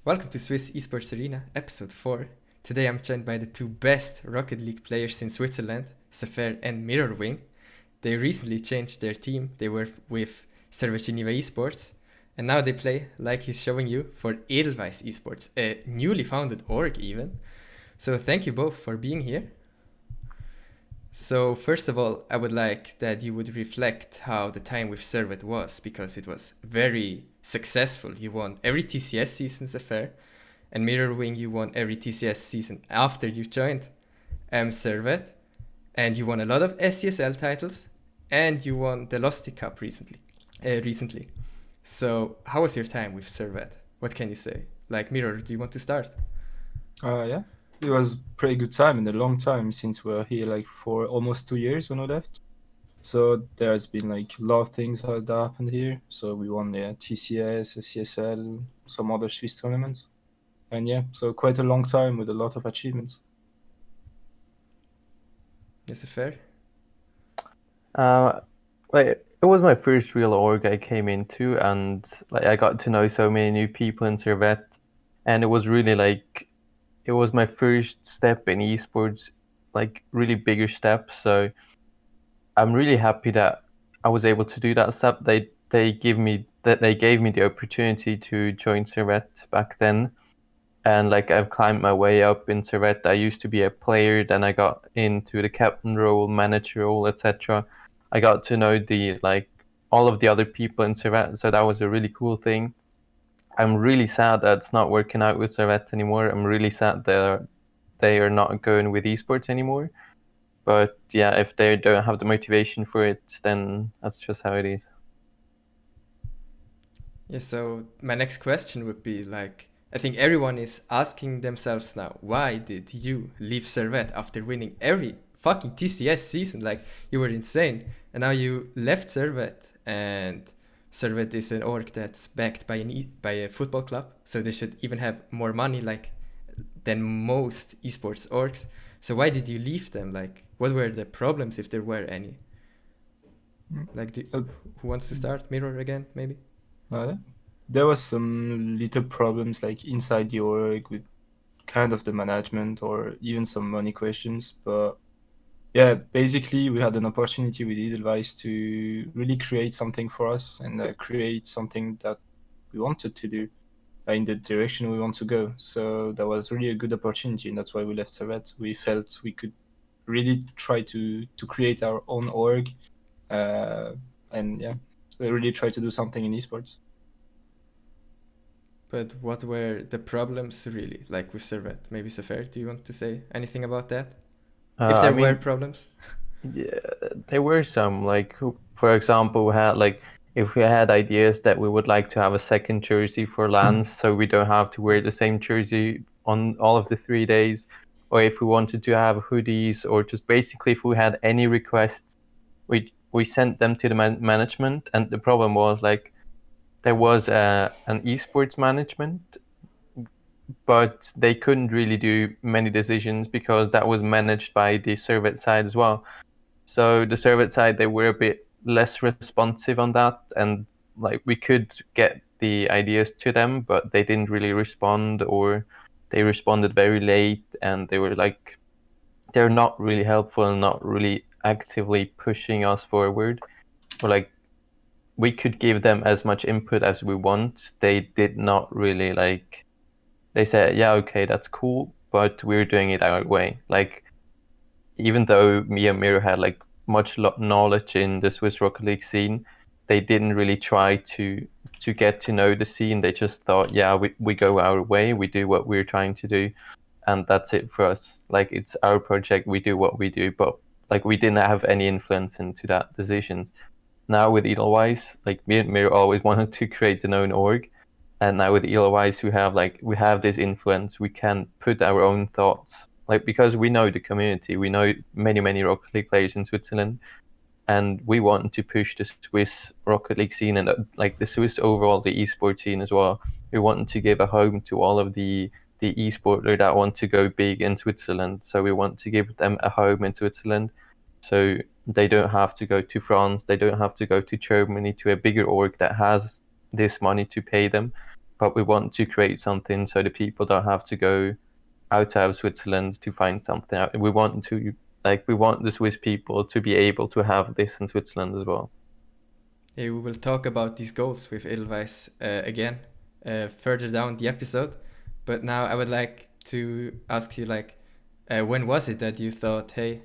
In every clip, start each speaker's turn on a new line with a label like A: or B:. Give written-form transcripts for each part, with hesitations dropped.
A: Welcome to Swiss Esports Arena, episode 4. Today I'm joined by the two best Rocket League players in Switzerland, Zaphare and MirrorWing. They recently changed their team. They were with Servette Geneva Esports, and now they play, like he's showing you, for Edelweiss Esports, a newly founded org even. So thank you both for being here. So first of all, I would like that you would reflect how the time with Servette was, because it was very successful. You won every TCS season, Zaphare, and MirrorWing, you won every TCS season after you joined Servette, and you won a lot of SCSL titles, and you won the Losty Cup recently. So how was your time with Servette? What can you say? Like, Mirror, do you want to start?
B: Yeah, it was pretty good time and a long time since we're here, like for almost 2 years when we left. So there's been like a lot of things that happened here. So we won the TCS, CSL, some other Swiss tournaments, and yeah, so quite a long time with a lot of achievements.
A: Yes, fair.
C: Uh, it was my first real org I came into, and like I got to know so many new people in Servette, and it was really like it was my first step in esports, like really bigger step. So I'm really happy that I was able to do that step. They gave me the opportunity to join Servette back then, and like I've climbed my way up in Servette. I used to be a player, then I got into the captain role, manager role, etc. I got to know the like all of the other people in Servette, so that was a really cool thing. I'm really sad that it's not working out with Servette anymore. I'm really sad they are not going with esports anymore. But yeah, if they don't have the motivation for it, then that's just how it is.
A: Yeah, so my next question would be like, I think everyone is asking themselves now, why did you leave Servette after winning every fucking TCS season? Like, you were insane. And now you left Servette, and Servette is an org that's backed by by a football club, so they should even have more money like than most esports orgs. So why did you leave them? Like, what were the problems, if there were any? Like,
B: Uh,
A: who wants to start? Mirror again, maybe?
B: yeah. There was some little problems like inside the org with kind of the management or even some money questions, but yeah, basically we had an opportunity with Edelweiss to really create something for us and create something that we wanted to do in the direction we want to go. So that was really a good opportunity, and that's why we left Servette. We felt we could really try to create our own org, and yeah, we really try to do something in esports.
A: But what were the problems really, like with Servette? Maybe Zaphare, do you want to say anything about that? If
C: I
A: there were
C: mean,
A: problems?
C: yeah, there were some like, for example, we had like if we had ideas that we would like to have a second jersey for LANs, so we don't have to wear the same jersey on all of the 3 days, or if we wanted to have hoodies, or just basically if we had any requests, we sent them to the management, and the problem was like there was an esports management, but they couldn't really do many decisions because that was managed by the Servette side as well. So the Servette side, they were a bit less responsive on that, and like we could get the ideas to them, but they didn't really respond, or they responded very late, and they were like they're not really helpful and not really actively pushing us forward. Or like we could give them as much input as we want. They did not really like. They said, yeah, okay, that's cool, but we're doing it our way. Like even though me and Miro had like much knowledge in the Swiss Rocket League scene, they didn't really try to get to know the scene. They just thought, yeah, we go our way, we do what we're trying to do, and that's it for us. Like it's our project, we do what we do, but like we didn't have any influence into that decisions. Now with Edelweiss, like me and Miro always wanted to create an own org, and now with Edelweiss we have this influence. We can put our own thoughts, like because we know the community, we know many Rocket League players in Switzerland, and we want to push the Swiss Rocket League scene and like the Swiss overall, the esports scene as well. We want to give a home to all of the esporters that want to go big in Switzerland. So we want to give them a home in Switzerland, so they don't have to go to France, they don't have to go to Germany to a bigger org that has this money to pay them, but we want to create something so the people don't have to go outside of Switzerland to find something out. We want the Swiss people to be able to have this in Switzerland as well.
A: Yeah, we will talk about these goals with Edelweiss again further down the episode. But now I would like to ask you, like, when was it that you thought, hey,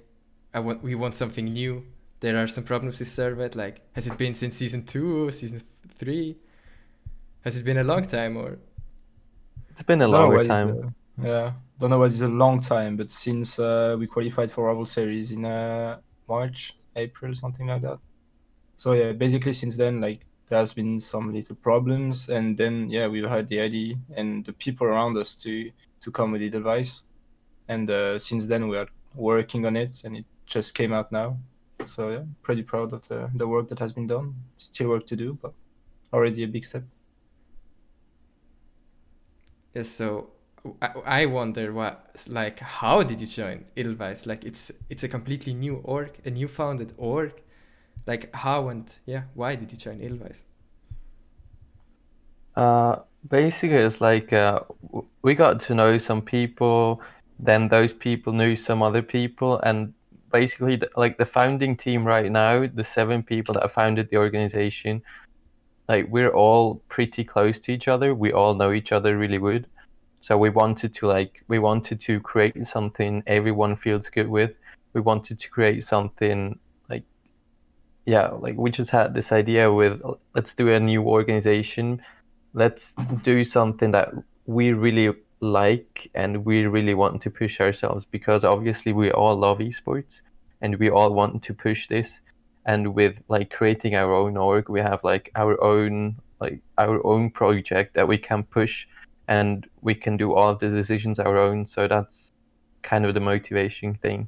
A: we want something new? There are some problems with Servette. Like, has it been since season 2 or season 3? Has it been a long time or?
C: It's been a
B: Don't know
C: longer
B: what is
C: time.
B: don't know what is a long time, but since we qualified for Rival Series in March, April, something like that. So yeah, basically since then, like there's been some little problems, and then yeah, we've had the idea and the people around us to come with the device, and since then we are working on it, and it just came out now. So yeah, pretty proud of the work that has been done. Still work to do, but already a big step.
A: Yes, so I wonder how did you join Edelweiss? Like, it's a completely new org, a new founded org. Like, how and yeah, why did you join Edelweiss?
C: Basically, it's like we got to know some people, then those people knew some other people, and basically, like the founding team right now, the 7 people that founded the organization, like we're all pretty close to each other. We all know each other really good. So we wanted to create something everyone feels good with. We wanted to create something like, yeah, like we just had this idea with, let's do a new organization. Let's do something that we really like and we really want to push ourselves, because obviously we all love esports and we all want to push this. And with like creating our own org, we have like our own project that we can push, and we can do all of the decisions our own. So that's kind of the motivation thing.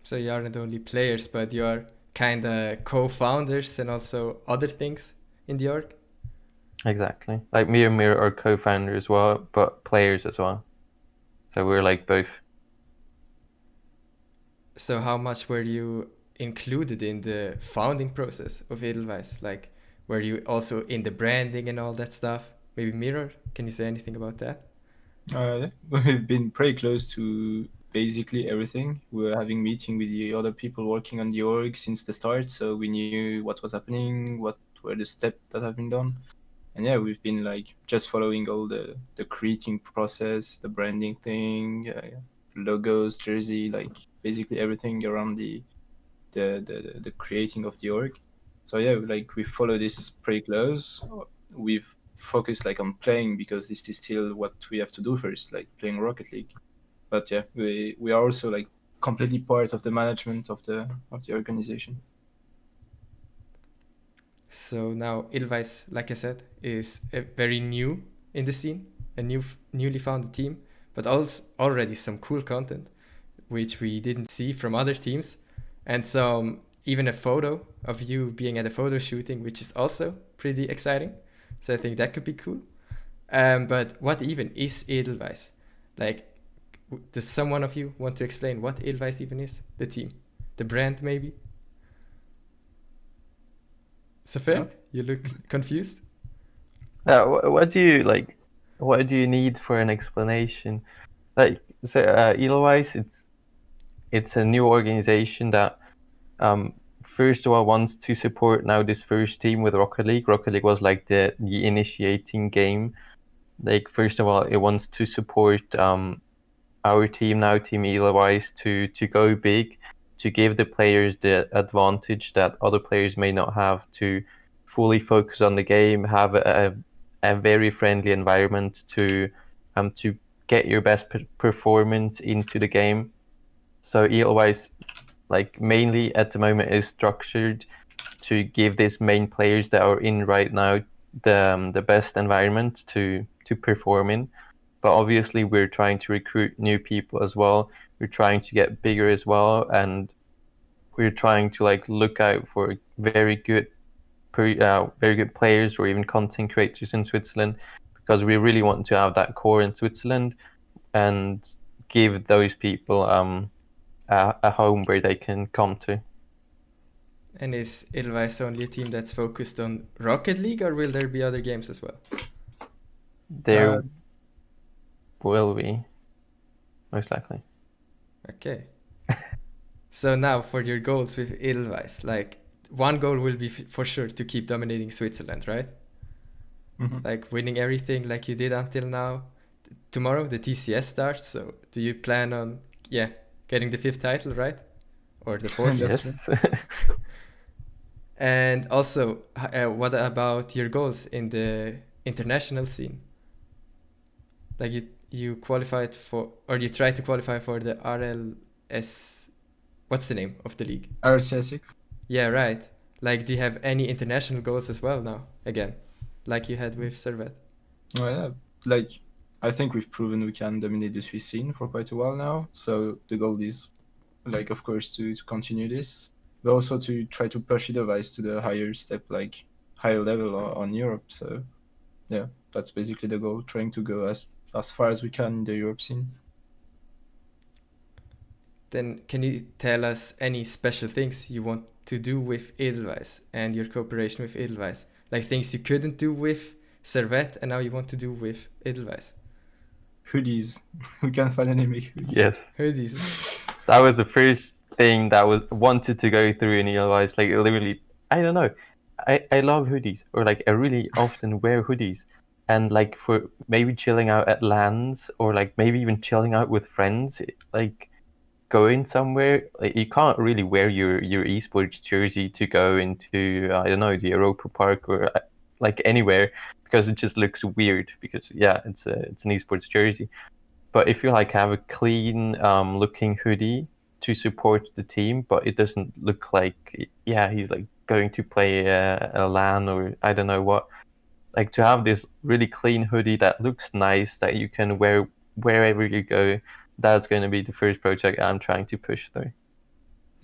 A: So you aren't only players, but you are kind of co-founders and also other things in the org.
C: Exactly. Like me and Mirror are co-founders as well, but players as well. So we're like both.
A: So how much were you included in the founding process of Edelweiss? Like, were you also in the branding and all that stuff? Maybe Mirror? Can you say anything about that?
B: Yeah. We've been pretty close to basically everything. We were having meeting with the other people working on the org since the start, so we knew what was happening, what were the steps that have been done. And yeah, we've been like just following all the creating process, the branding thing, logos, jersey, like basically everything around the creating of the org. So yeah, like we follow this pretty close. We've focused like on playing, because this is still what we have to do first, like playing Rocket League. But yeah, we are also like completely part of the management of the organization.
A: So now Edelweiss, like I said, is very new in the scene, a newly founded team, but also already some cool content, which we didn't see from other teams, and some even a photo of you being at a photo shooting, which is also pretty exciting. So I think that could be cool. But what even is Edelweiss? Like, does someone of you want to explain what Edelweiss even is? The team, the brand, maybe? Zaphare, you look confused.
C: What do you like? What do you need for an explanation? Like, so Edelweiss, it's a new organization that first of all wants to support now this first team with Rocket League. Rocket League was like the initiating game. Like, first of all, it wants to support our team now, Team Edelweiss, to go big, to give the players the advantage that other players may not have, to fully focus on the game, have a very friendly environment to get your best performance into the game. So Edelweiss, like mainly at the moment, is structured to give these main players that are in right now the best environment to perform in. But obviously we're trying to recruit new people as well. We're trying to get bigger as well, and we're trying to like look out for very good players or even content creators in Switzerland, because we really want to have that core in Switzerland and give those people a home where they can come to.
A: And is Edelweiss only a team that's focused on Rocket League, or will there be other games as well?
C: There will be, most likely.
A: Okay. So now for your goals with Edelweiss, like one goal will be for sure to keep dominating Switzerland, right? Like winning everything like you did until now. Tomorrow the TCS starts, so do you plan on getting the 5th title, right? Or the 4th?
C: Yes.
A: And also, what about your goals in the international scene? Like you qualified for, or you tried to qualify for the RLS. What's the name of the league?
B: RCS6.
A: Yeah, right. Like, do you have any international goals as well now? Again, like you had with Servette.
B: Oh yeah, like I think we've proven we can dominate the Swiss scene for quite a while now. So the goal is, like, of course, to continue this, but also to try to push Edelweiss to the higher step, like higher level on Europe. So yeah, that's basically the goal, trying to go as far as we can in the Europe scene.
A: Then can you tell us any special things you want to do with Edelweiss and your cooperation with Edelweiss? Like things you couldn't do with Servette and now you want to do with Edelweiss?
B: Hoodies. We can finally make hoodies.
C: Yes.
A: Hoodies.
C: That was the first thing that was wanted to go through in Edelweiss. Like literally, I don't know. I love hoodies, or like I really often wear hoodies. And like for maybe chilling out at LANs, or like maybe even chilling out with friends, like going somewhere, like you can't really wear your esports jersey to go into I don't know, the Europa Park or like anywhere, because it just looks weird, because it's an esports jersey. But if you like have a clean looking hoodie to support the team, but it doesn't look like he's like going to play a LAN or I don't know what, like to have this really clean hoodie that looks nice that you can wear wherever you go, that's going to be the first project I'm trying to push through.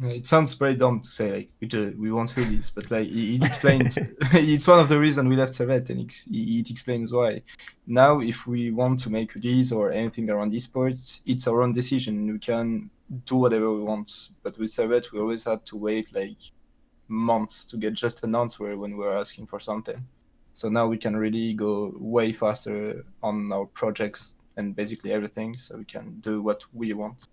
B: It sounds very dumb to say like we want hoodies, but like it explains. It's one of the reasons we left Servette, and it explains why. Now, if we want to make hoodies or anything around esports, it's our own decision. We can do whatever we want. But with Servette, we always had to wait like months to get just an answer when we were asking for something. So now we can really go way faster on our projects and basically everything, so we can do what we want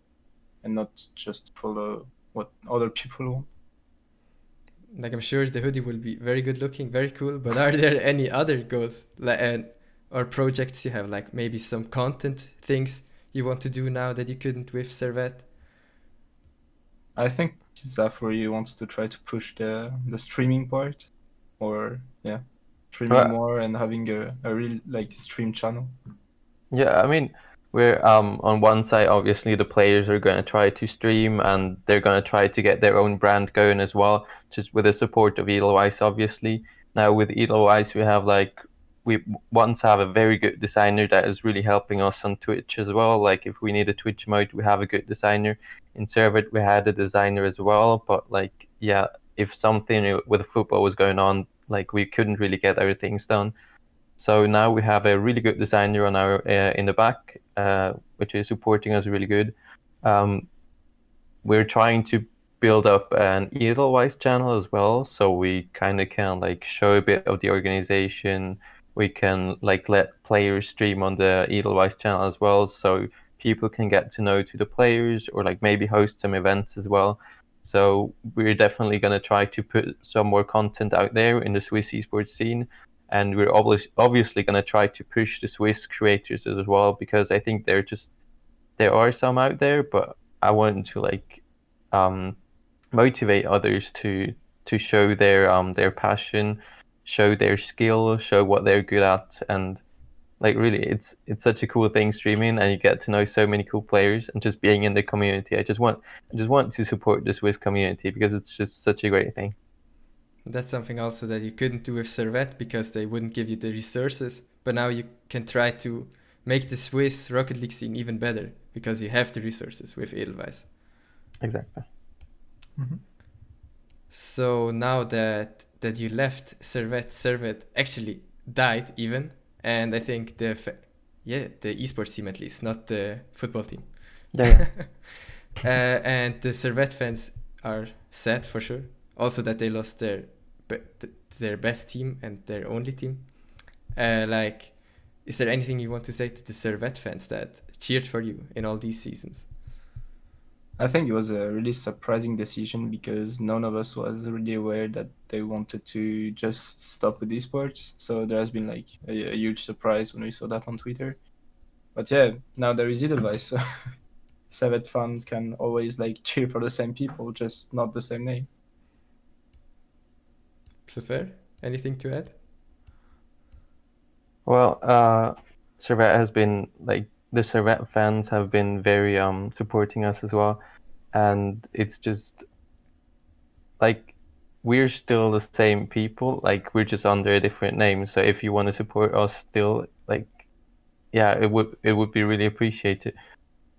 B: and not just follow what other people want.
A: Like I'm sure the hoodie will be very good looking, very cool, but are there any other goals or projects you have, like maybe some content things you want to do now that you couldn't with Servette?
B: I think Zaphare wants to try to push the streaming part, or streaming more and having a real like stream channel.
C: Yeah, I mean, we're on one side, obviously the players are going to try to stream and they're going to try to get their own brand going as well, just with the support of Edelweiss, obviously. Now with Edelweiss, we once have a very good designer that is really helping us on Twitch as well. Like if we need a Twitch mode, we have a good designer. In Servette, we had a designer as well, but like, if something with football was going on, like we couldn't really get our things done. So now we have a really good designer on our in the back, which is supporting us really good. We're trying to build up an Edelweiss channel as well, so we kind of can like show a bit of the organization. We can like let players stream on the Edelweiss channel as well, so people can get to know to the players, or like maybe host some events as well. So we're definitely going to try to put some more content out there in the Swiss esports scene. And we're obviously going to try to push the Swiss creators as well, because I think there are some out there, but I want to like motivate others to show their passion, show their skill, show what they're good at. And like really, it's such a cool thing streaming, and you get to know so many cool players, and just being in the community. I just want to support the Swiss community, because it's just such a great thing.
A: That's something also that you couldn't do with Servette because they wouldn't give you the resources. But now you can try to make the Swiss Rocket League scene even better because you have the resources with Edelweiss.
C: Exactly.
A: Mm-hmm. So now that you left Servette actually died even, and I think the esports team at least, not the football team.
C: Yeah.
A: And the Servette fans are sad for sure. Also that they lost their best team and their only team. Like, is there anything you want to say to the Servette fans that cheered for you in all these seasons?
B: I think it was a really surprising decision because none of us was really aware that they wanted to just stop with esports. So there has been like a huge surprise when we saw that on Twitter. But yeah, now there is Edelweiss, so Servette fans can always like cheer for the same people, just not the same name.
A: Zaphare, anything to add?
C: Well, Servette has been like the Servette fans have been very supporting us as well, and it's just like we're still the same people. Like we're just under a different name. So if you want to support us still, like yeah, it would be really appreciated.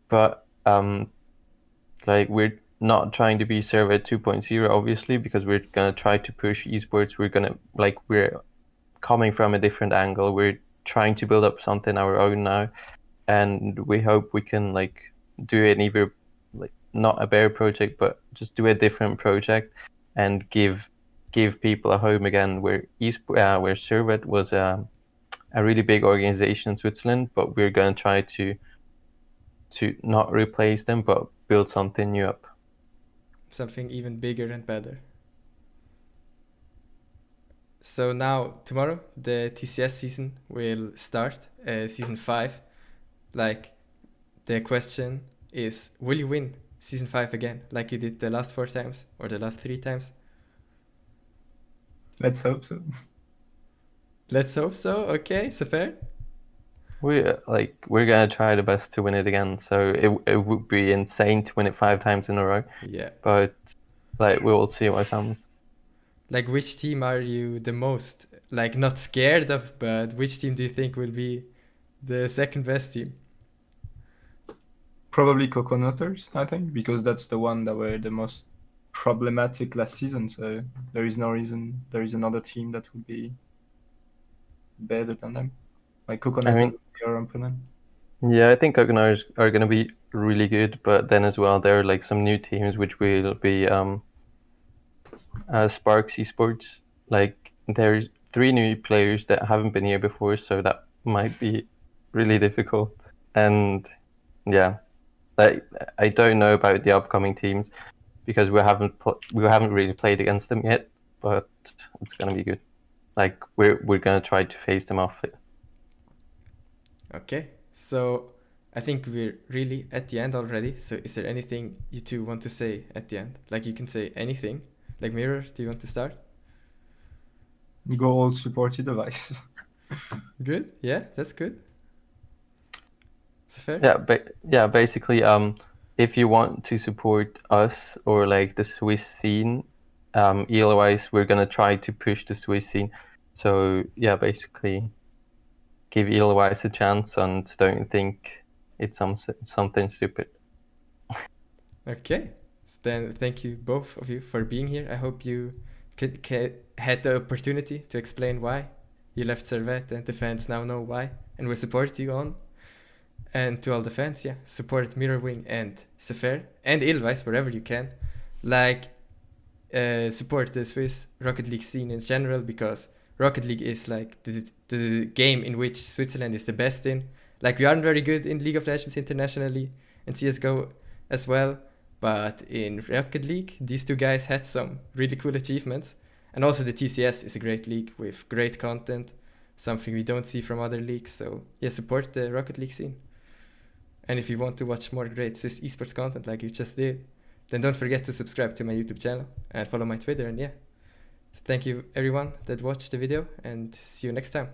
C: But like we're not trying to be Servette 2.0 obviously because we're gonna try to push esports. We're coming from a different angle. We're trying to build up something our own now, and we hope we can like do an either like not a bear project, but just do a different project and give people a home again. Where Servette was a really big organization in Switzerland, but we're gonna try to not replace them, but build something new up.
A: Something even bigger and better. So now, tomorrow, the TCS season will start, season 5. Like, the question is, will you win season 5 again, like you did the last 4 times, or the last 3 times?
B: Let's hope so.
A: Let's hope so, okay, so fair?
C: We're gonna try the best to win it again. So it would be insane to win it 5 times in a row,
A: Yeah.
C: but like we will see what comes.
A: Like, which team are you the most, like, not scared of, but which team do you think will be the second best team?
B: Probably Coconutters, I think, because that's the one that were the most problematic last season. So there is no reason there is another team that would be better than them. Like Coconutters would be our opponent.
C: Yeah, I think Coconutters are gonna be really good, but then as well there are like some new teams which will be Sparks Esports. Like there's 3 new players that haven't been here before, so that might be really difficult. And yeah, like I don't know about the upcoming teams because we haven't really played against them yet, but it's gonna be good. Like we're gonna try to face them off it.
A: Okay, so I think we're really at the end already. So is there anything you two want to say at the end? Like, you can say anything. Like, Mirror, do you want to start?
B: Go all support Edelweiss.
A: Good, yeah, that's good. Is fair?
C: Yeah, basically, if you want to support us or like the Swiss scene, Edelweiss, we're gonna try to push the Swiss scene. So yeah, basically, give Edelweiss a chance and don't think it's something stupid.
A: Okay, then thank you both of you for being here. I hope you had the opportunity to explain why you left Servette, and the fans now know why, and will support you on. And to all the fans, yeah, support MirrorWing and Zaphare and Edelweiss wherever you can. Like, support the Swiss Rocket League scene in general, because Rocket League is like the game in which Switzerland is the best in. Like, we aren't very good in League of Legends internationally and CSGO as well, but in Rocket League, these 2 guys had some really cool achievements. And also the TCS is a great league with great content, something we don't see from other leagues. So yeah, support the Rocket League scene. And if you want to watch more great Swiss esports content like you just did, then don't forget to subscribe to my YouTube channel and follow my Twitter. And yeah, thank you everyone that watched the video, and see you next time.